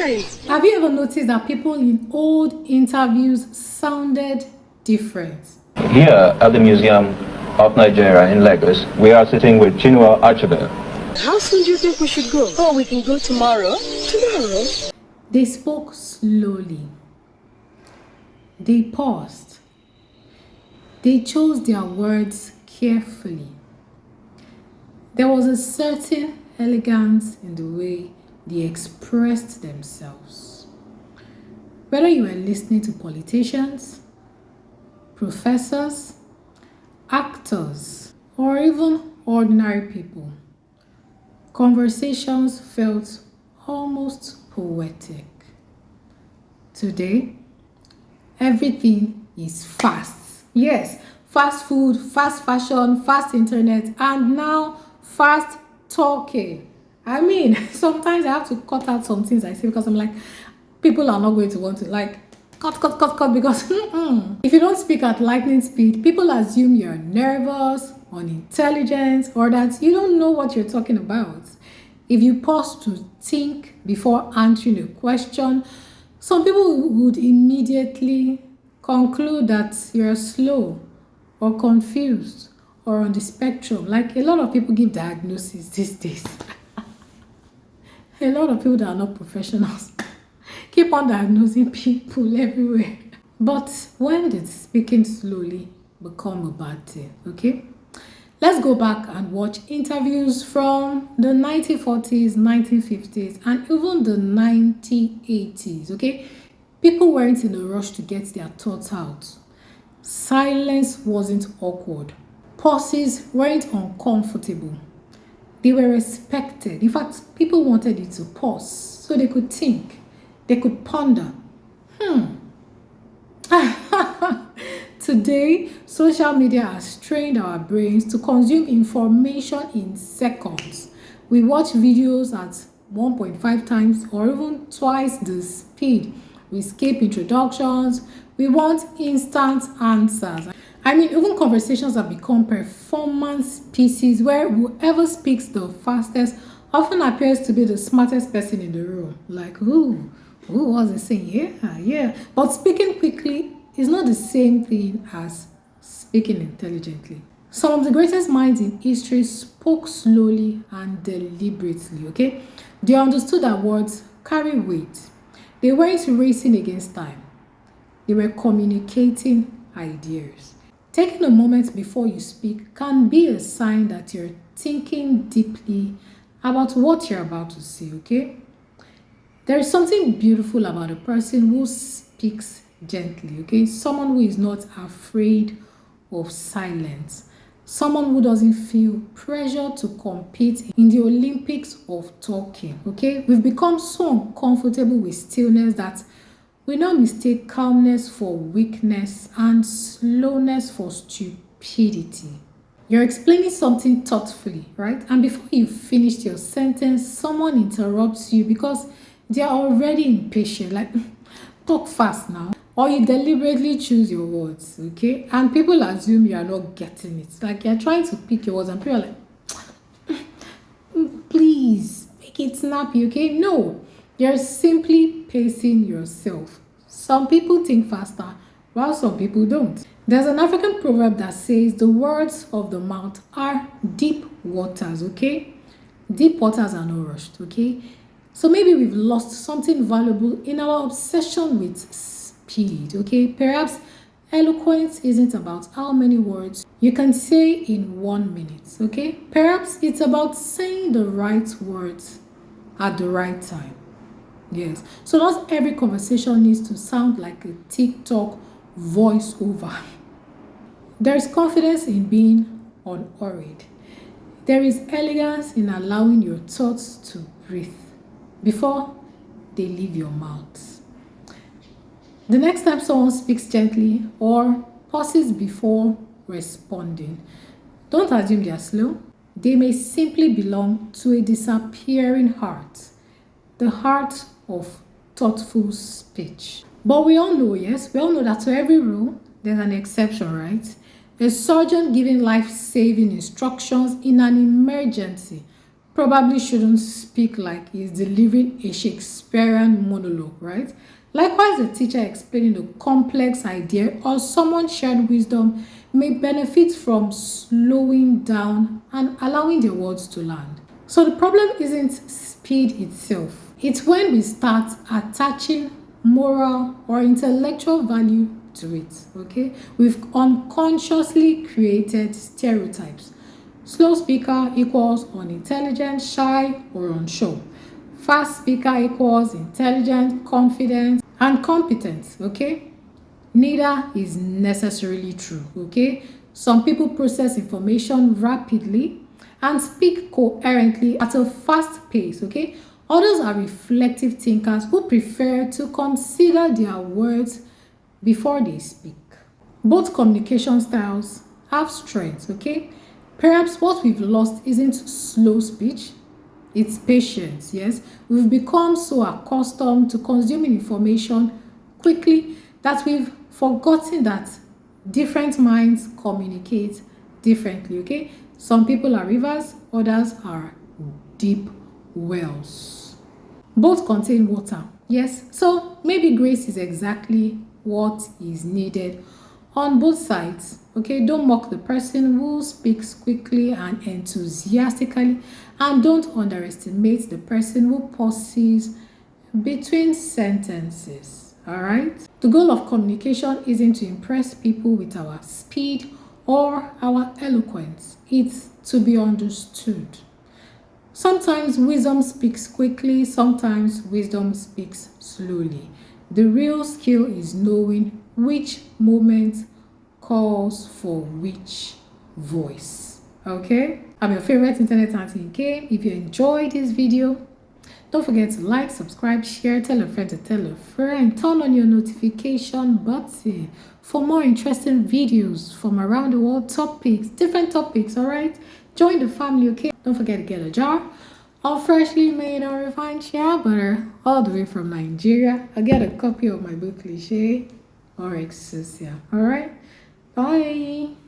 fine. Have you ever noticed that people in old interviews sounded different? Here at the Museum of Nigeria in Lagos, we are sitting with Chinua Achebe. How soon do you think we should go? Oh, we can go tomorrow. Tomorrow? They spoke slowly. They paused. They chose their words carefully. There was a certain elegance in the way they expressed themselves. Whether you were listening to politicians, professors, actors, or even ordinary people, conversations felt almost poetic. Today, everything is fast. Yes, fast food, fast fashion, fast internet, and now fast talking. I mean, sometimes I have to cut out some things I say because I'm like, people are not going to want to cut because if you don't speak at lightning speed, people assume you're nervous, unintelligent, or that you don't know what you're talking about. If you pause to think before answering a question, some people would immediately conclude that you're slow or confused or on the spectrum. Like a lot of people give diagnoses these days. A lot of people that are not professionals keep on diagnosing people everywhere. But when did speaking slowly become a bad thing? Okay, let's go back and watch interviews from the 1940s, 1950s, and even the 1980s. Okay, people weren't in a rush to get their thoughts out. Silence wasn't awkward. Pauses weren't uncomfortable. They were respected. In fact, people wanted you to pause so they could think. They could ponder. Today, social media has trained our brains to consume information in seconds. We watch videos at 1.5 times or even twice the speed. We skip introductions. We want instant answers. I mean, even conversations have become performance pieces where whoever speaks the fastest often appears to be the smartest person in the room. Like, who was it saying? Yeah. But speaking quickly is not the same thing as speaking intelligently. Some of the greatest minds in history spoke slowly and deliberately, okay? They understood that words carry weight. They weren't racing against time. They were communicating ideas. Taking a moment before you speak can be a sign that you're thinking deeply about what you're about to say, okay? There is something beautiful about a person who speaks gently, okay? Someone who is not afraid of silence. Someone who doesn't feel pressure to compete in the Olympics of talking, okay? We've become so uncomfortable with stillness that we now mistake calmness for weakness and slowness for stupidity. You're explaining something thoughtfully, right? And before you finished your sentence, someone interrupts you because they are already impatient. Like, talk fast now. Or you deliberately choose your words, okay? And people assume you are not getting it. Like, you're trying to pick your words and people are like, please, make it snappy, okay? No. You're simply pacing yourself. Some people think faster, while some people don't. There's an African proverb that says the words of the mouth are deep waters, okay? Deep waters are not rushed, okay? So maybe we've lost something valuable in our obsession with speed, okay? Perhaps eloquence isn't about how many words you can say in 1 minute, okay? Perhaps it's about saying the right words at the right time. Yes. So not every conversation needs to sound like a TikTok voiceover. There is confidence in being unhurried. There is elegance in allowing your thoughts to breathe before they leave your mouth. The next time someone speaks gently or pauses before responding, don't assume they are slow. They may simply belong to a disappearing heart, the heart of thoughtful speech. But we all know that to every rule, there's an exception, right? A surgeon giving life-saving instructions in an emergency probably shouldn't speak like he's delivering a Shakespearean monologue, right? Likewise, a teacher explaining a complex idea or someone's shared wisdom may benefit from slowing down and allowing their words to land. So the problem isn't speed itself. It's when we start attaching moral or intellectual value to it, okay? We've unconsciously created stereotypes. Slow speaker equals unintelligent, shy, or unsure. Fast speaker equals intelligent, confident, and competent, okay? Neither is necessarily true, okay? Some people process information rapidly and speak coherently at a fast pace, okay? Others are reflective thinkers who prefer to consider their words before they speak. Both communication styles have strengths, okay? Perhaps what we've lost isn't slow speech, it's patience, yes? We've become so accustomed to consuming information quickly that we've forgotten that different minds communicate differently, okay? Some people are rivers, others are deep wells. Both contain water, yes? So maybe grace is exactly what is needed on both sides, okay? Don't mock the person who speaks quickly and enthusiastically, and don't underestimate the person who pauses between sentences, all right? The goal of communication isn't to impress people with our speed or our eloquence. It's to be understood. Sometimes wisdom speaks quickly, sometimes wisdom speaks slowly. The real skill is knowing which moment calls for which voice. Okay? I'm your favorite internet auntie Nkem. If you enjoyed this video, don't forget to like, subscribe, share, tell a friend to tell a friend, turn on your notification button for more interesting videos from around the world, different topics, all right? Join the family, okay? Don't forget to get a jar of freshly made or refined shea butter all the way from Nigeria. I'll get a copy of my book, Cliche or Excelsior, all right? Bye.